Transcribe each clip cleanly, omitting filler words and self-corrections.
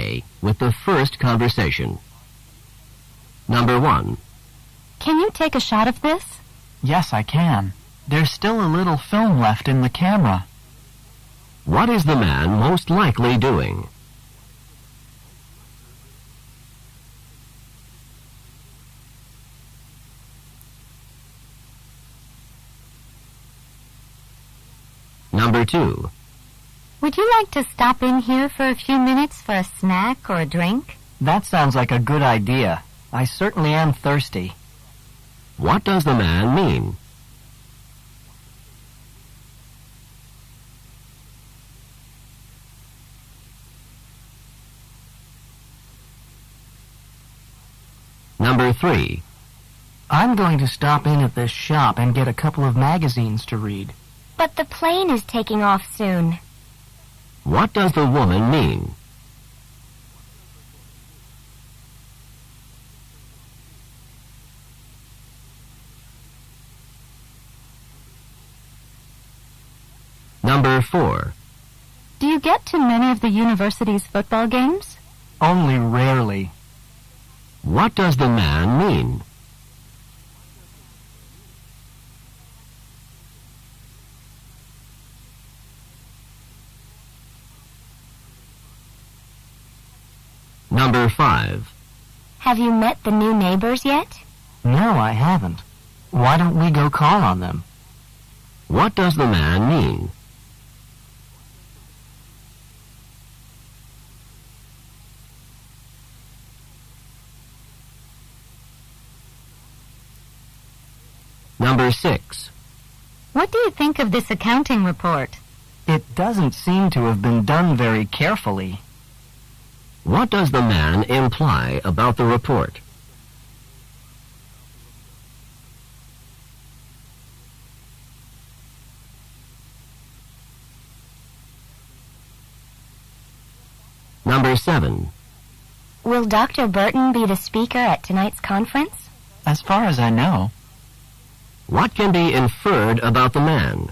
A with the first conversation. Number 1. Can you take a shot of this? Yes, I can. There's still a little film left in the camera. What is the man most likely doing? Number 2. Would you like to stop in here for a few minutes for a snack or a drink? That sounds like a good idea. I certainly am thirsty. What does the man mean? Number 3. I'm going to stop in at this shop and get a couple of magazines to read. But the plane is taking off soon. What does the woman mean? Number 4. Do you get to many of the university's football games? Only rarely. What does the man mean? Number 5. Have you met the new neighbors yet? No, I haven't. Why don't we go call on them? What does the man mean? Number 6. What do you think of this accounting report? It doesn't seem to have been done very carefully. What does the man imply about the report? Number 7. Will Dr. Burton be the speaker at tonight's conference? As far as I know. What can be inferred about the man?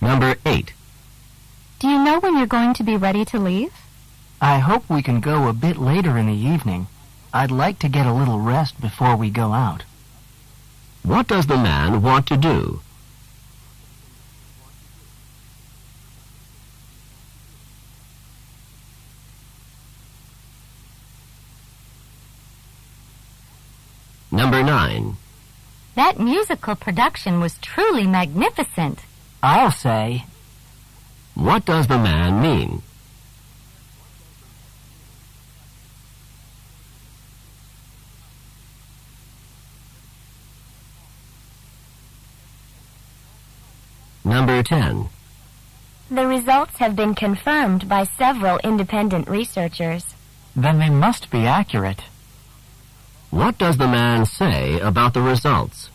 Number 8. Do you know when you're going to be ready to leave? I hope we can go a bit later in the evening. I'd like to get a little rest before we go out. What does the man want to do? Number 9. That musical production was truly magnificent. I'll say. What does the man mean? Number 10. The results have been confirmed by several independent researchers. Then they must be accurate. What does the man say about the results?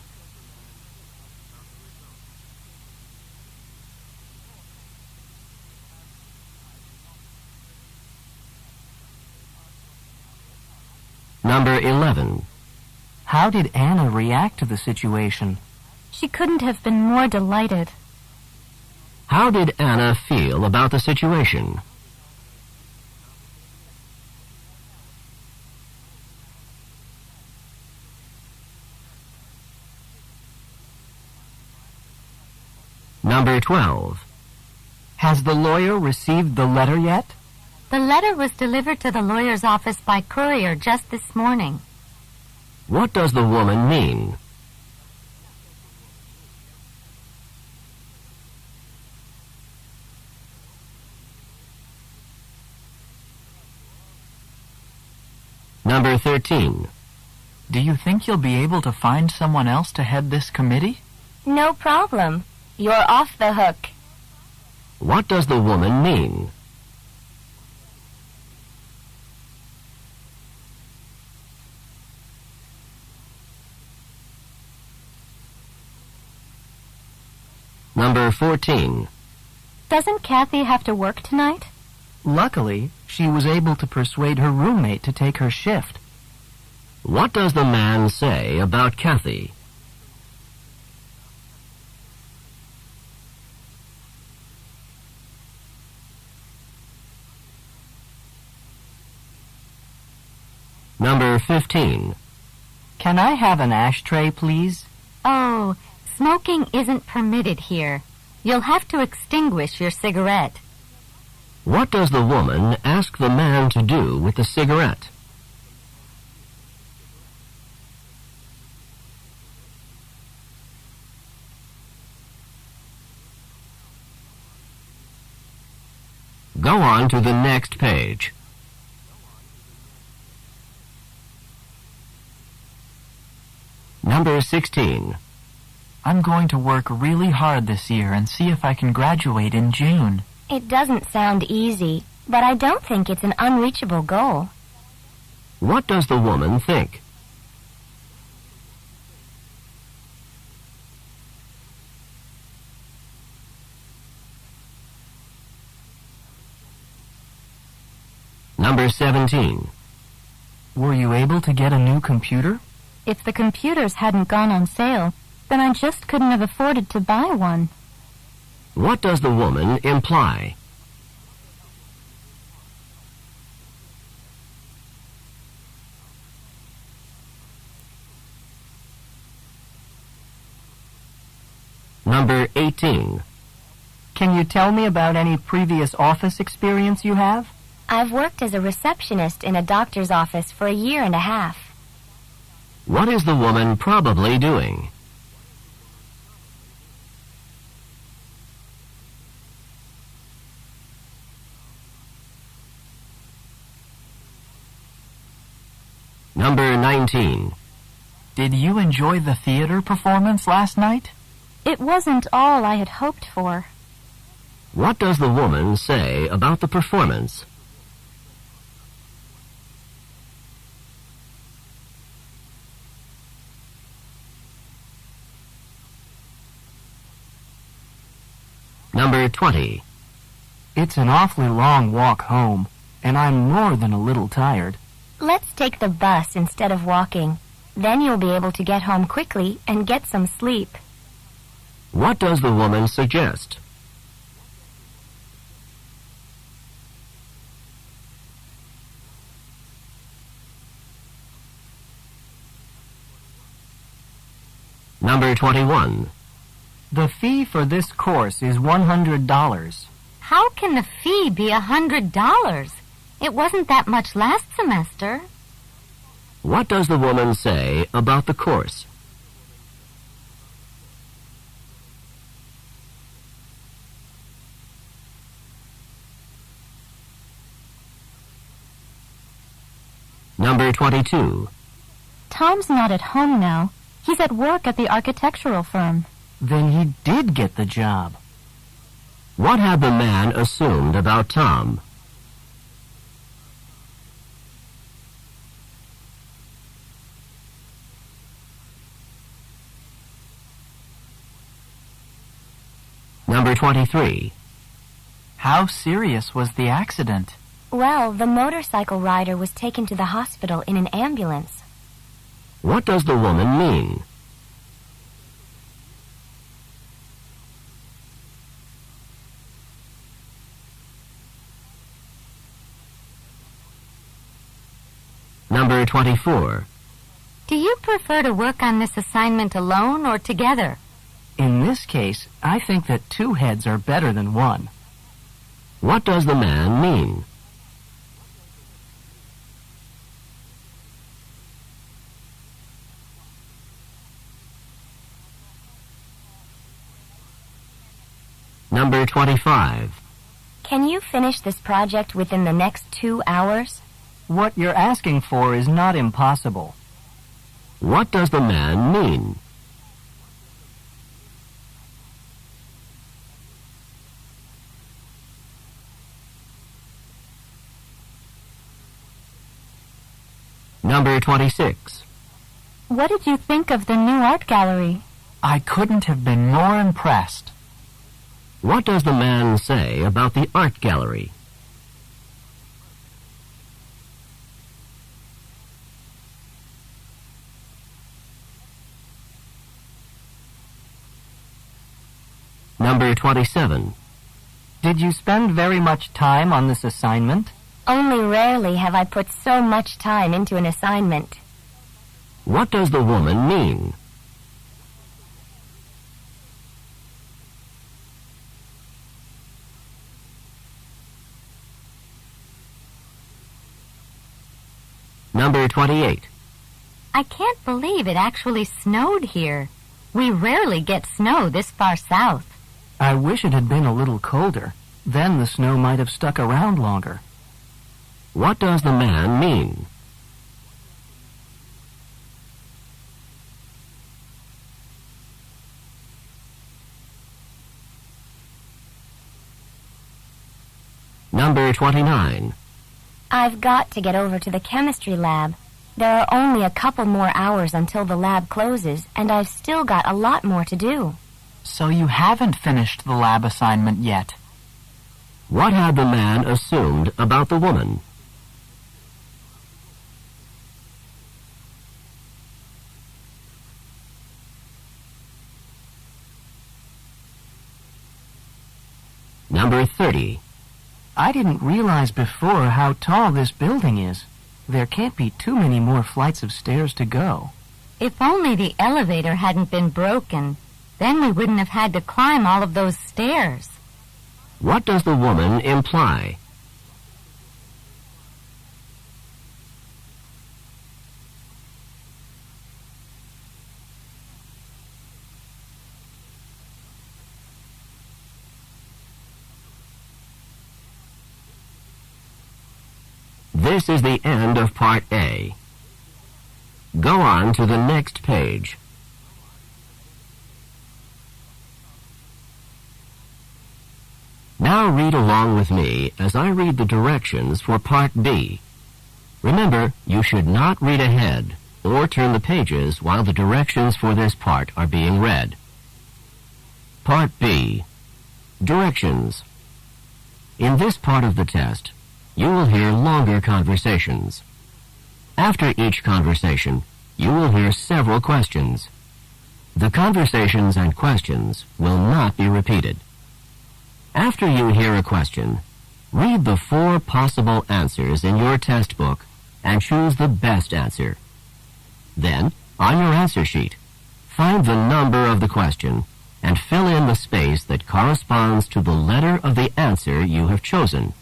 Number 11. How did Anna react to the situation? She couldn't have been more delighted. How did Anna feel about the situation? Number 12. Has the lawyer received the letter yet? The letter was delivered to the lawyer's office by courier just this morning. What does the woman mean? Number 13. Do you think you'll be able to find someone else to head this committee? No problem. You're off the hook. What does the woman mean? Number 14. Doesn't Kathy have to work tonight? Luckily, she was able to persuade her roommate to take her shift. What does the man say about Kathy? Number 15. Can I have an ashtray, please? Oh, smoking isn't permitted here. You'll have to extinguish your cigarette. What does the woman ask the man to do with the cigarette? Go on to the next page. Number 16. I'm going to work really hard this year and see if I can graduate in June. It doesn't sound easy, but I don't think it's an unreachable goal. What does the woman think? Number 17. Were you able to get a new computer? If the computers hadn't gone on sale, then I just couldn't have afforded to buy one. What does the woman imply? Number 18. Can you tell me about any previous office experience you have? I've worked as a receptionist in a doctor's office for a year and a half. What is the woman probably doing? Number 19. Did you enjoy the theater performance last night? It wasn't all I had hoped for. What does the woman say about the performance? Number 20. It's an awfully long walk home, and I'm more than a little tired. Let's take the bus instead of walking. Then you'll be able to get home quickly and get some sleep. What does the woman suggest? Number 21. The fee for this course is $100. How can the fee be $100? It wasn't that much last semester. What does the woman say about the course? Number 22. Tom's not at home now. He's at work at the architectural firm. Then he did get the job. What had the man assumed about Tom? Number 23. How serious was the accident? Well, the motorcycle rider was taken to the hospital in an ambulance. What does the woman mean? Number 24. Do you prefer to work on this assignment alone or together? In this case, I think that two heads are better than one. What does the man mean? Number 25. Can you finish this project within the next 2 hours? What you're asking for is not impossible. What does the man mean? Number 26. What did you think of the new art gallery? I couldn't have been more impressed. What does the man say about the art gallery? Number 27. Did you spend very much time on this assignment? Only rarely have I put so much time into an assignment. What does the woman mean? Number 28. I can't believe it actually snowed here. We rarely get snow this far south. I wish it had been a little colder. Then the snow might have stuck around longer. What does the man mean? Number 29. I've got to get over to the chemistry lab. There are only a couple more hours until the lab closes, and I've still got a lot more to do. So you haven't finished the lab assignment yet. What had the man assumed about the woman? Number 30. I didn't realize before how tall this building is. There can't be too many more flights of stairs to go. If only the elevator hadn't been broken, then we wouldn't have had to climb all of those stairs. What does the woman imply? This is the end of Part A. Go on to the next page. Now read along with me as I read the directions for Part B. Remember, you should not read ahead or turn the pages while the directions for this part are being read. Part B. Directions. In this part of the test, you will hear longer conversations. After each conversation, you will hear several questions. The conversations and questions will not be repeated. After you hear a question, read the 4 possible answers in your test book and choose the best answer. Then, on your answer sheet, find the number of the question and fill in the space that corresponds to the letter of the answer you have chosen.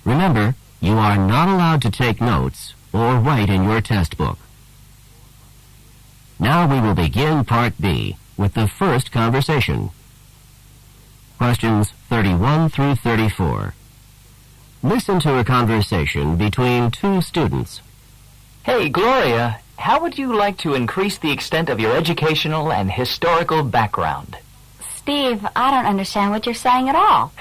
Remember, you are not allowed to take notes or write in your test book. Now we will begin Part B with the first conversation. Questions 31 through 34. Listen to a conversation between 2 students. Hey, Gloria, how would you like to increase the extent of your educational and historical background? Steve, I don't understand what you're saying at all.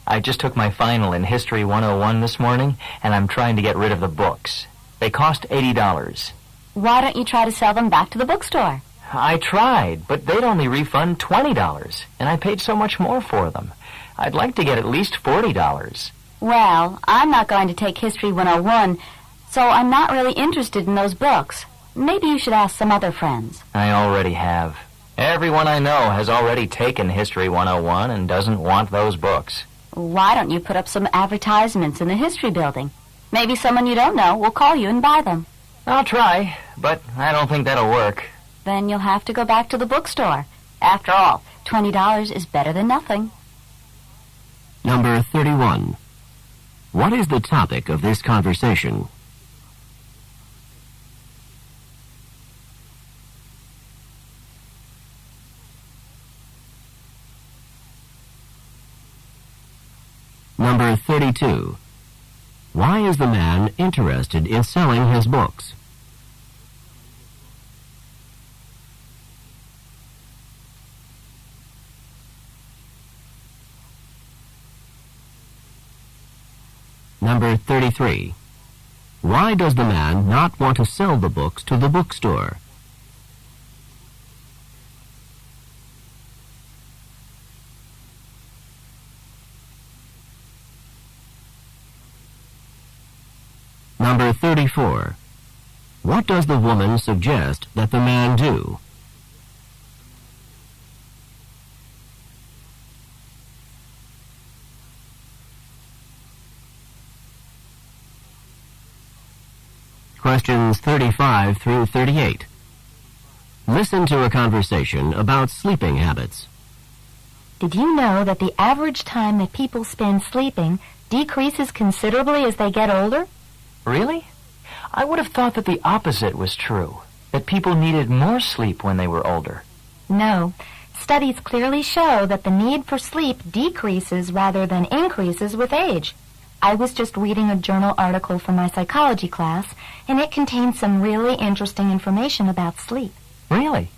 I just took my final in History 101 this morning, and I'm trying to get rid of the books. They cost $80. Why don't you try to sell them back to the bookstore? I tried, but they'd only refund $20, and I paid so much more for them. I'd like to get at least $40. Well, I'm not going to take History 101, so I'm not really interested in those books. Maybe you should ask some other friends. I already have. Everyone I know has already taken History 101 and doesn't want those books. Why don't you put up some advertisements in the history building? Maybe someone you don't know will call you and buy them. I'll try, but I don't think that'll work. Then you'll have to go back to the bookstore. After all, $20 is better than nothing. Number 31. What is the topic of this conversation? Number 32. Why is the man interested in selling his books? Number 33. Why does the man not want to sell the books to the bookstore? Number 34. What does the woman suggest that the man do? Questions 35 through 38. Listen to a conversation about sleeping habits. Did you know that the average time that people spend sleeping decreases considerably as they get older? Really? I would have thought that the opposite was true, that people needed more sleep when they were older. No. Studies clearly show that the need for sleep decreases rather than increases with age. I was just reading a journal article for my psychology class, and it contained some really interesting information about sleep. Really?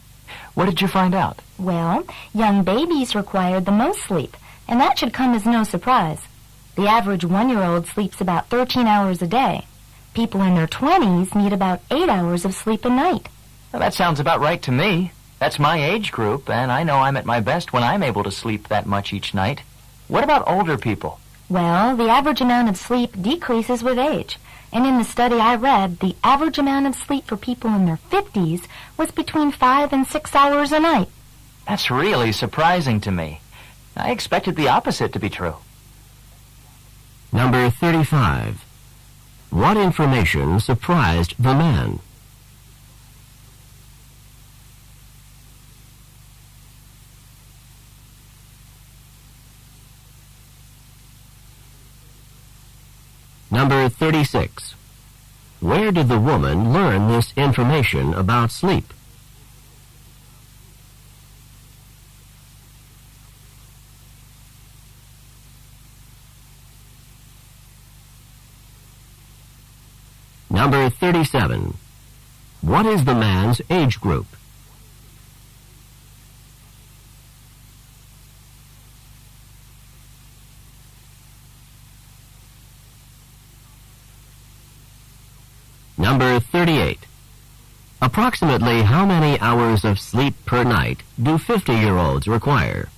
What did you find out? Well, young babies required the most sleep, and that should come as no surprise. The average 1-year-old sleeps about 13 hours a day. People in their 20s need about 8 hours of sleep a night. Well, that sounds about right to me. That's my age group, and I know I'm at my best when I'm able to sleep that much each night. What about older people? Well, the average amount of sleep decreases with age. And in the study I read, the average amount of sleep for people in their 50s was between 5 and 6 hours a night. That's really surprising to me. I expected the opposite to be true. Number 35. What information surprised the man? Number 36. Where did the woman learn this information about sleep? Number 37. What is the man's age group? Number 38. Approximately how many hours of sleep per night do 50-year-olds require?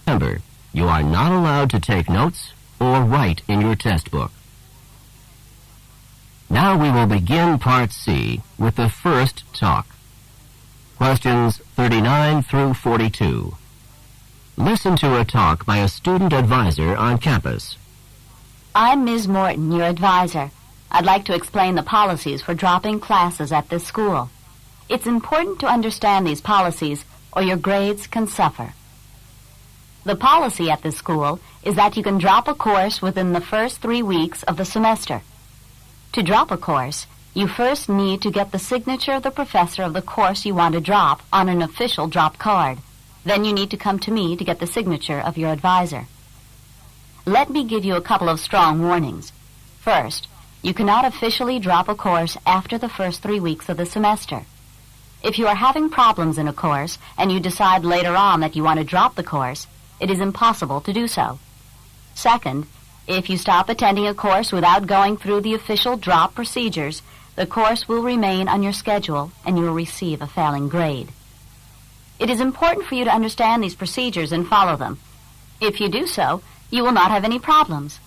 Remember, you are not allowed to take notes or write in your test book. Now we will begin Part C with the first talk. Questions 39 through 42. Listen to a talk by a student advisor on campus. I'm Ms. Morton, your advisor. I'd like to explain the policies for dropping classes at this school. It's important to understand these policies or your grades can suffer. The policy at this school is that you can drop a course within the first 3 weeks of the semester. To drop a course, you first need to get the signature of the professor of the course you want to drop on an official drop card. Then you need to come to me to get the signature of your advisor. Let me give you a couple of strong warnings. First, you cannot officially drop a course after the first 3 weeks of the semester. If you are having problems in a course and you decide later on that you want to drop the course, it is impossible to do so. Second, if you stop attending a course without going through the official drop procedures, the course will remain on your schedule and you will receive a failing grade. It is important for you to understand these procedures and follow them. If you do so, you will not have any problems.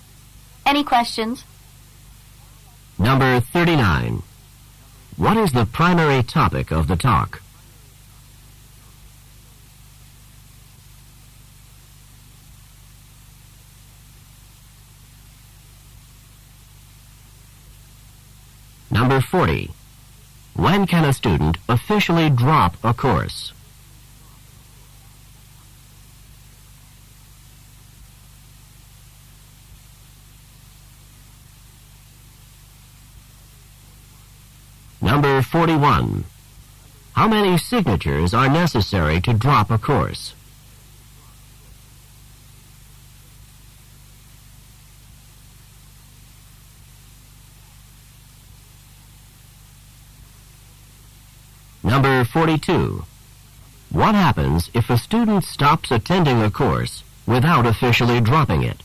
Any questions? Number 39. What is the primary topic of the talk? Number 40. When can a student officially drop a course? Number 41. How many signatures are necessary to drop a course? Number 42. What happens if a student stops attending a course without officially dropping it?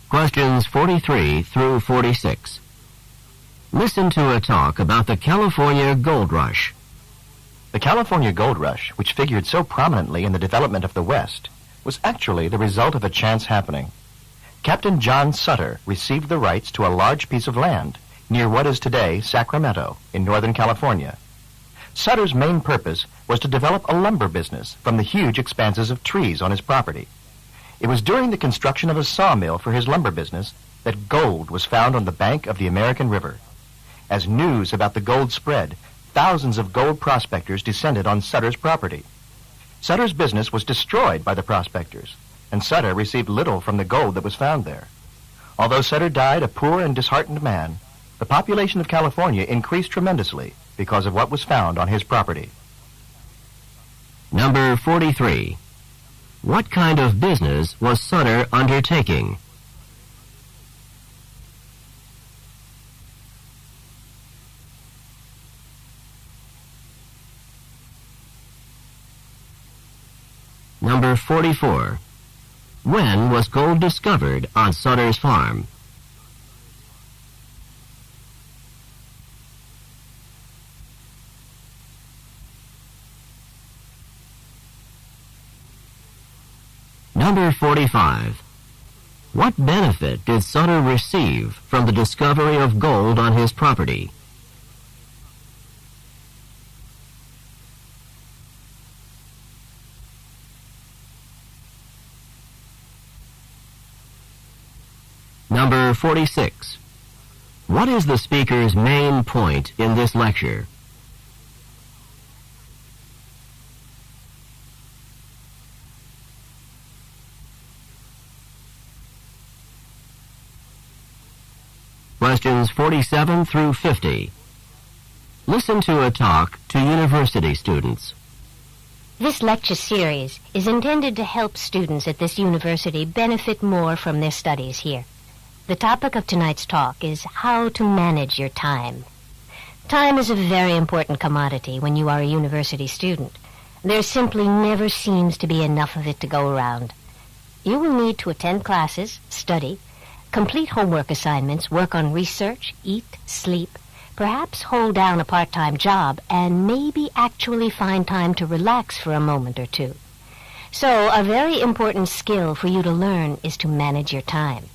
Questions 43 through 46. Listen to a talk about the California Gold Rush. The California Gold Rush, which figured so prominently in the development of the West, was actually the result of a chance happening. Captain John Sutter received the rights to a large piece of land near what is today Sacramento in Northern California. Sutter's main purpose was to develop a lumber business from the huge expanses of trees on his property. It was during the construction of a sawmill for his lumber business that gold was found on the bank of the American River. As news about the gold spread, thousands of gold prospectors descended on Sutter's property. Sutter's business was destroyed by the prospectors, and Sutter received little from the gold that was found there. Although Sutter died a poor and disheartened man, the population of California increased tremendously because of what was found on his property. Number 43. What kind of business was Sutter undertaking? Number 44. When was gold discovered on Sutter's farm? Number 45. What benefit did Sutter receive from the discovery of gold on his property? Number 46. What is the speaker's main point in this lecture? Questions 47 through 50. Listen to a talk to university students. This lecture series is intended to help students at this university benefit more from their studies here. The topic of tonight's talk is how to manage your time. Time is a very important commodity when you are a university student. There simply never seems to be enough of it to go around. You will need to attend classes, study, complete homework assignments, work on research, eat, sleep, perhaps hold down a part-time job, and maybe actually find time to relax for a moment or two. So, a very important skill for you to learn is to manage your time.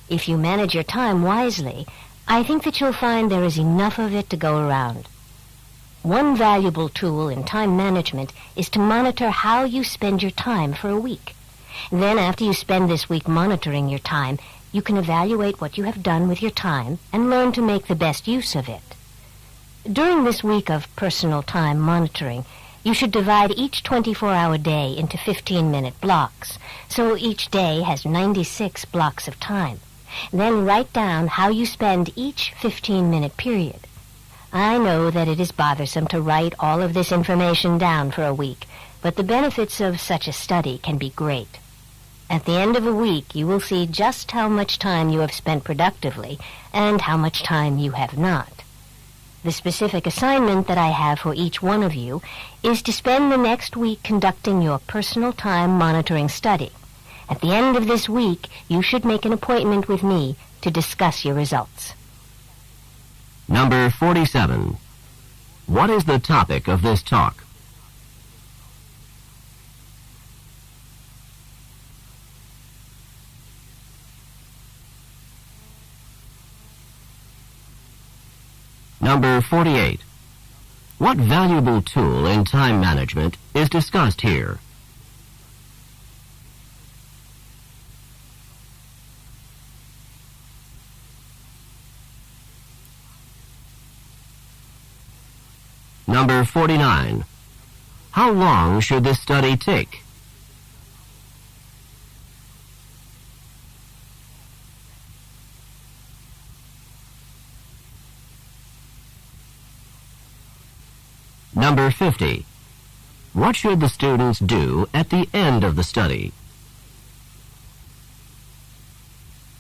If you manage your time wisely, I think that you'll find there is enough of it to go around. One valuable tool in time management is to monitor how you spend your time for a week. Then, after you spend this week monitoring your time, you can evaluate what you have done with your time and learn to make the best use of it. During this week of personal time monitoring, you should divide each 24-hour day into 15-minute blocks, so each day has 96 blocks of time. Then write down how you spend each 15-minute period. I know that it is bothersome to write all of this information down for a week, but the benefits of such a study can be great. At the end of a week, you will see just how much time you have spent productively and how much time you have not. The specific assignment that I have for each one of you is to spend the next week conducting your personal time monitoring study. At the end of this week, you should make an appointment with me to discuss your results. Number 47. What is the topic of this talk? Number 48. What valuable tool in time management is discussed here? Number 49. How long should this study take? Number 50. What should the students do at the end of the study?